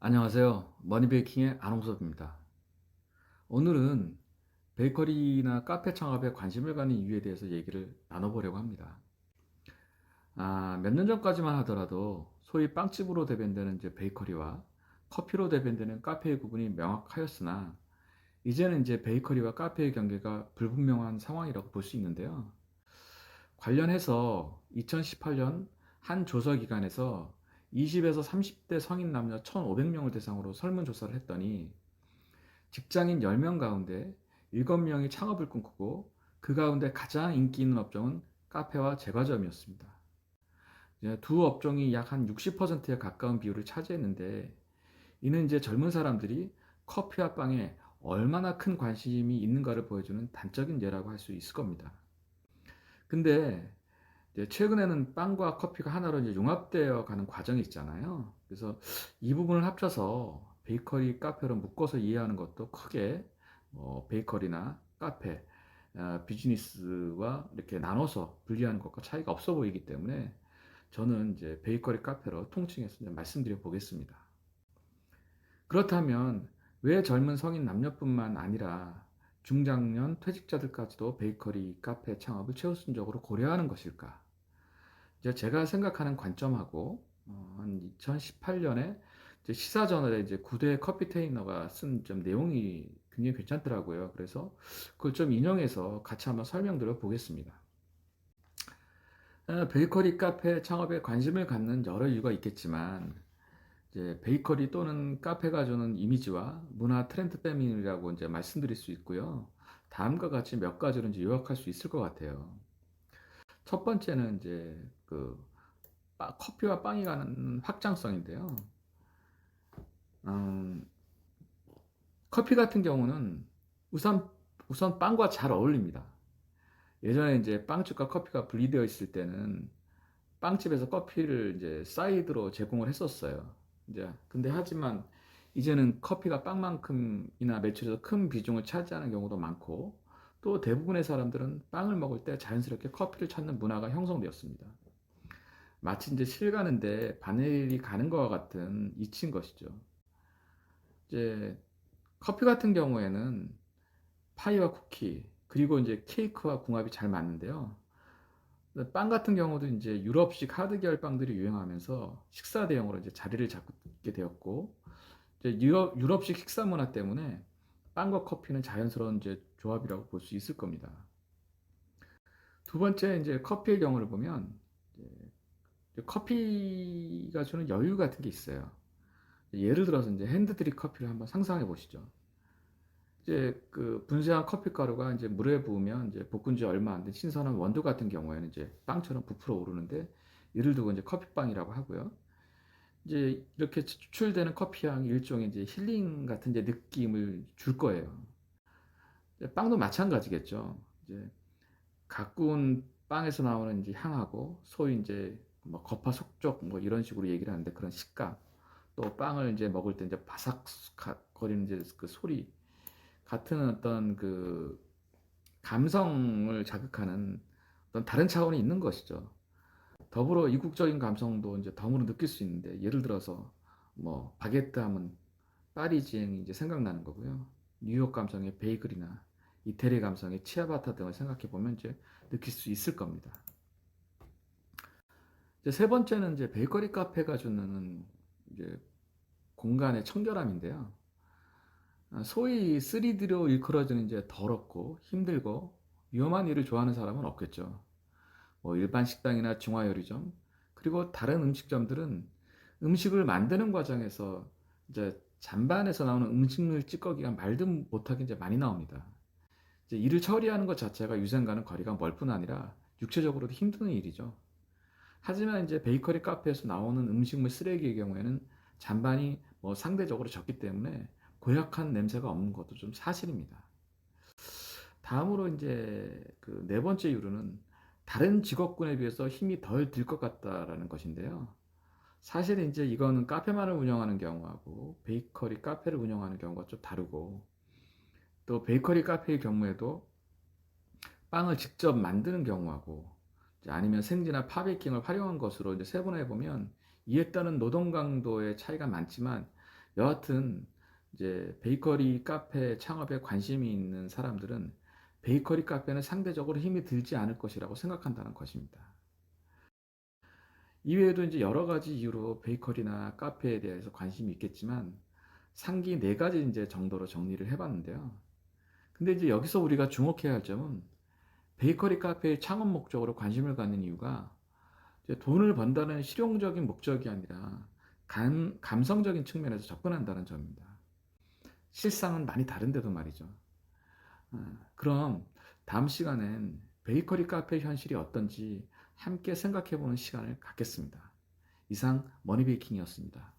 안녕하세요. 머니베이킹의 안홍섭입니다. 오늘은 베이커리나 카페 창업에 관심을 갖는 이유에 대해서 얘기를 나눠보려고 합니다. 몇 년 전까지만 하더라도 소위 빵집으로 대변되는 이제 베이커리와 커피로 대변되는 카페의 구분이 명확하였으나 이제는 이제 베이커리와 카페의 경계가 불분명한 상황이라고 볼 수 있는데요. 관련해서 2018년 한 조사기관에서 20에서 30대 성인 남녀 1,500명을 대상으로 설문조사를 했더니 직장인 10명 가운데 7명이 창업을 꿈꾸고 그 가운데 가장 인기 있는 업종은 카페와 제과점이었습니다. 두 업종이 약 한 60%에 가까운 비율을 차지했는데 이는 이제 젊은 사람들이 커피와 빵에 얼마나 큰 관심이 있는가를 보여주는 단적인 예라고 할 수 있을 겁니다. 근데 이제 최근에는 빵과 커피가 하나로 이제 융합되어 가는 과정이 있잖아요. 그래서 이 부분을 합쳐서 베이커리, 카페로 묶어서 이해하는 것도 크게 베이커리나 카페 비즈니스와 이렇게 나눠서 분리하는 것과 차이가 없어 보이기 때문에 저는 이제 베이커리, 카페로 통칭해서 이제 말씀드려 보겠습니다. 그렇다면 왜 젊은 성인 남녀뿐만 아니라 중장년 퇴직자들까지도 베이커리, 카페 창업을 최우선적으로 고려하는 것일까? 이제 제가 생각하는 관점하고 한 2018년에 이제 시사저널에 이제 9대 커피 테이너가 쓴 좀 내용이 굉장히 괜찮더라고요. 그래서 그걸 좀 인용해서 같이 한번 설명드려 보겠습니다. 베이커리 카페 창업에 관심을 갖는 여러 이유가 있겠지만 이제 베이커리 또는 카페가 주는 이미지와 문화 트렌드 때문이라고 이제 말씀드릴 수 있고요. 다음과 같이 몇 가지로 이제 요약할 수 있을 것 같아요. 첫 번째는 이제 커피와 빵이 가는 확장성인데요. 음, 커피 같은 경우는 우선, 우선 빵과 잘 어울립니다. 예전에 이제 빵집과 커피가 분리되어 있을 때는 빵집에서 커피를 이제 사이드로 제공을 했었어요. 이제 근데 하지만 이제는 커피가 빵만큼이나 매출에서 큰 비중을 차지하는 경우도 많고 또 대부분의 사람들은 빵을 먹을 때 자연스럽게 커피를 찾는 문화가 형성되었습니다. 마치 이제 실 가는데 바늘이 가는 것과 같은 이치인 것이죠. 이제 커피 같은 경우에는 파이와 쿠키, 그리고 이제 케이크와 궁합이 잘 맞는데요. 빵 같은 경우도 이제 유럽식 하드 계열 빵들이 유행하면서 식사 대용으로 이제 자리를 잡게 되었고, 이제 유럽식 식사 문화 때문에 빵과 커피는 자연스러운 이제 조합이라고 볼 수 있을 겁니다. 두 번째 이제 커피의 경우를 보면 이제 커피가 주는 여유 같은 게 있어요. 예를 들어서 이제 핸드드립 커피를 한번 상상해 보시죠. 이제 그 분쇄한 커피 가루가 이제 물에 부으면 이제 볶은 지 얼마 안 된 신선한 원두 같은 경우에는 이제 빵처럼 부풀어 오르는데 이를 두고 이제 커피빵이라고 하고요. 이제 이렇게 추출되는 커피 향이 일종의 이제 힐링 같은 이제 느낌을 줄 거예요. 이제 빵도 마찬가지겠죠. 이제 가꾼 빵에서 나오는 이제 향하고 소위 이제 뭐 겉바속촉 뭐 이런 식으로 얘기를 하는데 그런 식감 또 빵을 이제 먹을 때 이제 바삭거리는 이제 그 소리 같은 어떤 그 감성을 자극하는 어떤 다른 차원이 있는 것이죠. 더불어 이국적인 감성도 이제 덤으로 느낄 수 있는데 예를 들어서 뭐 바게트 하면 파리지앵이 이제 생각나는 거고요. 뉴욕 감성의 베이글이나 이태리 감성의 치아바타 등을 생각해 보면 이제 느낄 수 있을 겁니다. 이제 세 번째는 이제 베이커리 카페가 주는 이제 공간의 청결함인데요. 소위 3D로 일컬어지는 이제 더럽고 힘들고 위험한 일을 좋아하는 사람은 없겠죠. 뭐 일반 식당이나 중화요리점 그리고 다른 음식점들은 음식을 만드는 과정에서 이제 잔반에서 나오는 음식물 찌꺼기가 말도 못하게 이제 많이 나옵니다. 이제 이를 처리하는 것 자체가 위생과는 거리가 멀 뿐 아니라 육체적으로도 힘든 일이죠. 하지만 이제 베이커리 카페에서 나오는 음식물 쓰레기의 경우에는 잔반이 뭐 상대적으로 적기 때문에 고약한 냄새가 없는 것도 좀 사실입니다. 다음으로 이제 그 네 번째 이유로는 다른 직업군에 비해서 힘이 덜 들 것 같다라는 것인데요. 사실 이제 이거는 카페만을 운영하는 경우하고 베이커리 카페를 운영하는 경우가 좀 다르고 또 베이커리 카페의 경우에도 빵을 직접 만드는 경우하고 이제 아니면 생지나 파베이킹을 활용한 것으로 이제 세분화해 보면 이에 따른 노동 강도의 차이가 많지만 여하튼 이제 베이커리 카페 창업에 관심이 있는 사람들은 베이커리 카페는 상대적으로 힘이 들지 않을 것이라고 생각한다는 것입니다. 이외에도 이제 여러 가지 이유로 베이커리나 카페에 대해서 관심이 있겠지만 상기 네 가지 이제 정도로 정리를 해봤는데요. 근데 이제 여기서 우리가 주목해야 할 점은 베이커리 카페의 창업 목적으로 관심을 갖는 이유가 이제 돈을 번다는 실용적인 목적이 아니라 감성적인 측면에서 접근한다는 점입니다. 실상은 많이 다른데도 말이죠. 그럼 다음 시간엔 베이커리 카페 현실이 어떤지 함께 생각해보는 시간을 갖겠습니다. 이상 머니베이킹이었습니다.